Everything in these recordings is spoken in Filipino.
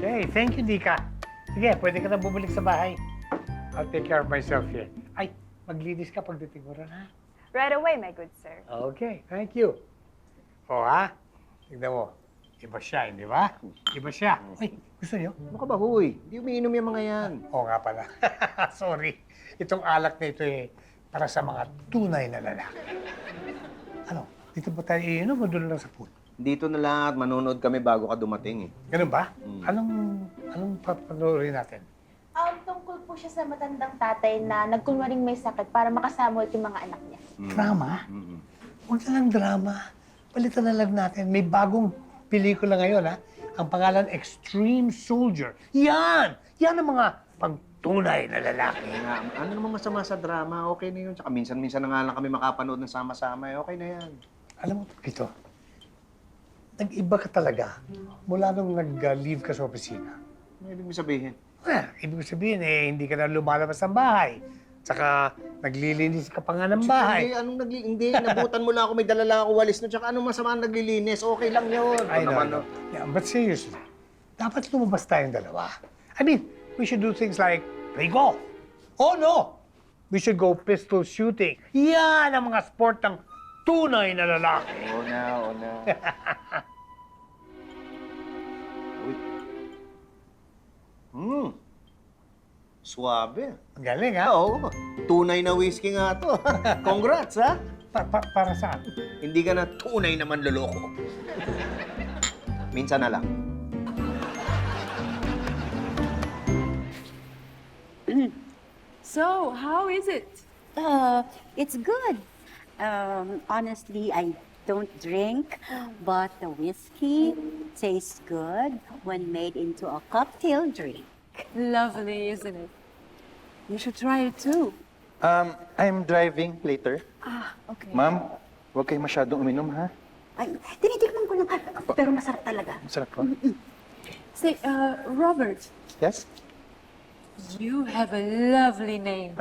Okay, thank you, Dika. Sige, pwede ka na bumalik sa bahay. I'll take care of myself here. Ay, maglinis ka pagdating mo ron, ha? Right away, my good sir. Okay, thank you. O, ha? Tignan mo. Iba siya, hindi ba? Iba siya. Ay, gusto niyo? Ano ka ba, huy? Hindi umiinom yung mga yan. Oo nga pala. Sorry. Itong alak na ito para sa mga tunay na lalaki. Ano? Dito ba tayo iinom o doon lang sa pool? Dito na lang at manonood kami bago ka dumating eh. Ganun ba? Anong papanoorin natin? Tungkol po siya sa matandang tatay na nagkunwaring may sakit para makasama ulit yung mga anak niya. Drama? Mm-mm. Huwag na lang drama. Palitan na lang natin. May bagong pelikula ngayon, ha? Ang pangalan, Extreme Soldier. Yan! Yan ang mga pagtunay na lalaki. Kaya nga, ano namang masama sa drama? Okay na yun. Tsaka minsan-minsan na nga lang kami makapanood ng sama-sama. Okay na yan. Alam mo, Tito, nag-iba ka talaga mula nung nag-leave ka sa opisina. Ano ibig mo sabihin? Ibig sabihin, hindi ka na lumalabas ng bahay. Tsaka, naglilinis ka pa nga ng bahay. Hindi, nabutan mo lang ako. May dala lang ako walis no. Tsaka anong masama ang naglilinis? Okay lang yun. I know. Ano naman, no? Yeah, but seriously, dapat lumabas tayong dalawa. I mean, we should do things like play golf. Oh, no! We should go pistol shooting. Yan ang mga sport ng tunay na lalaki. Oo na, oo na. Uy. Suwabe. Ang galing, ha? Oo. Tunay na whiskey nga to. Congrats, ha? Para saan? Hindi ka na tunay naman loloko. Minsan na lang. So, how is it? It's good. Honestly, I don't drink, but the whiskey tastes good when made into a cocktail drink. Lovely, isn't it? You should try it too. I'm driving later. Okay. Ma'am, huwag kayo masyadong uminom, ha? Ay, tinitikman ko lang, pero masarap talaga. Masarap po. Say, Robert, Yes? you have a lovely name.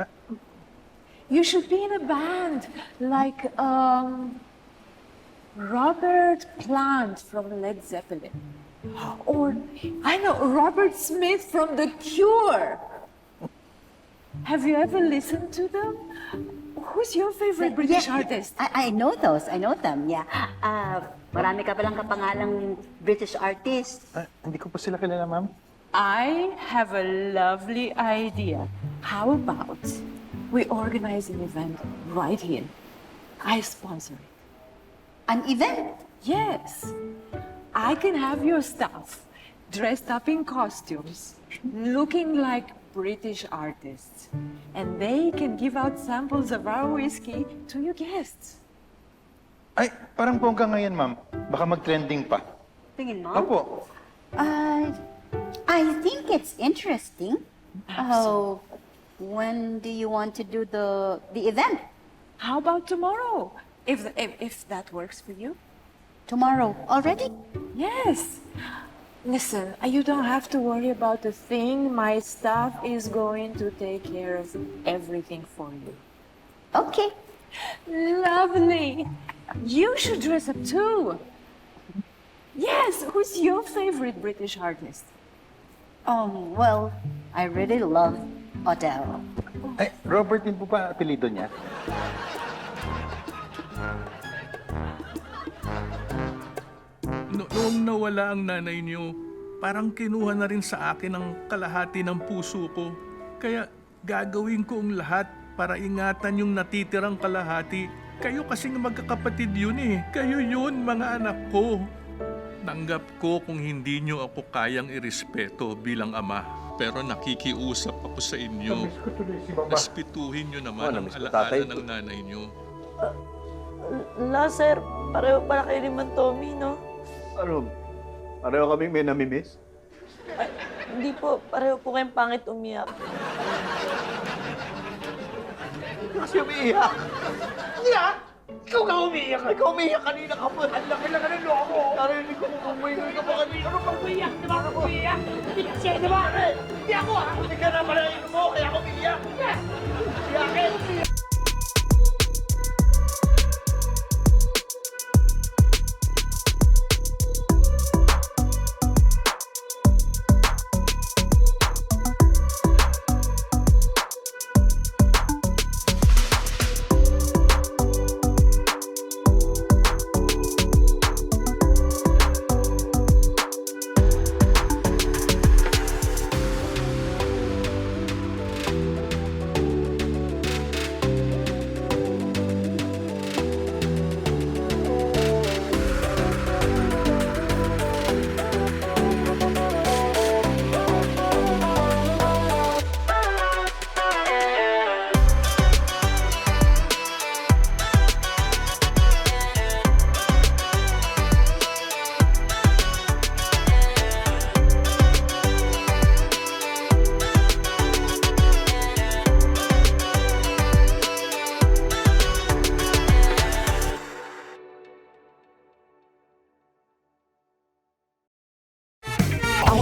You should be in a band like Robert Plant from Led Zeppelin. Or, I know, Robert Smith from The Cure. Have you ever listened to them? Who's your favorite British artist? I know those. I know them, yeah. Marami ka palang kapangalang British artist. Hindi ko po sila kilala, ma'am. I have a lovely idea. How about we organize an event right here? I sponsor it. An event? Yes. I can have your staff dressed up in costumes, looking like British artists. And they can give out samples of our whiskey to your guests. Ay, parang bongga ngayon, ma'am. Baka mag-trending pa. Tingin mo? Opo. I think it's interesting. Oh, when do you want to do the event? How about tomorrow? If that works for you? Tomorrow already? Yes. Listen, you don't have to worry about a thing. My staff is going to take care of everything for you. Okay. Lovely. You should dress up too. Yes, who's your favorite British artist? Well, I really love Adele. Ay, Robert din po pa apelido niya? Noong nawala ang nanay niyo, parang kinuha na rin sa akin ang kalahati ng puso ko. Kaya gagawin ko ang lahat para ingatan yung natitirang kalahati. Kayo kasing magkakapatid yun eh. Kayo yun, mga anak ko. Tanggap ko kung hindi niyo ako kayang irespeto bilang ama. Pero nakikiusap ako sa inyo. Namiss ko tuloy si Baba. Respetuhin niyo naman ang namiss ko alaala tatay. ng nanay niyo. La, sir. Pareho pala kayo ni Tommy, no? Ano? Pareho kaming may namimiss? Ay, hindi po. Pareho po kayong pangit umiyak. Kasi umiiyak. Yan! Ikaw ka umiiyak. Ikaw umiiyak kanina ka pa. Ang laki lang ng loko. Narinig ko kung umiiyak ka pa kanina. Ano pag umiiyak? Di ba ako umiiyak? Hindi kasi, di ba? Hindi ako, ha? Hindi ka na pala mo, kaya ako umiiyak. Iyakin!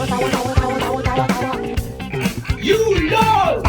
You know!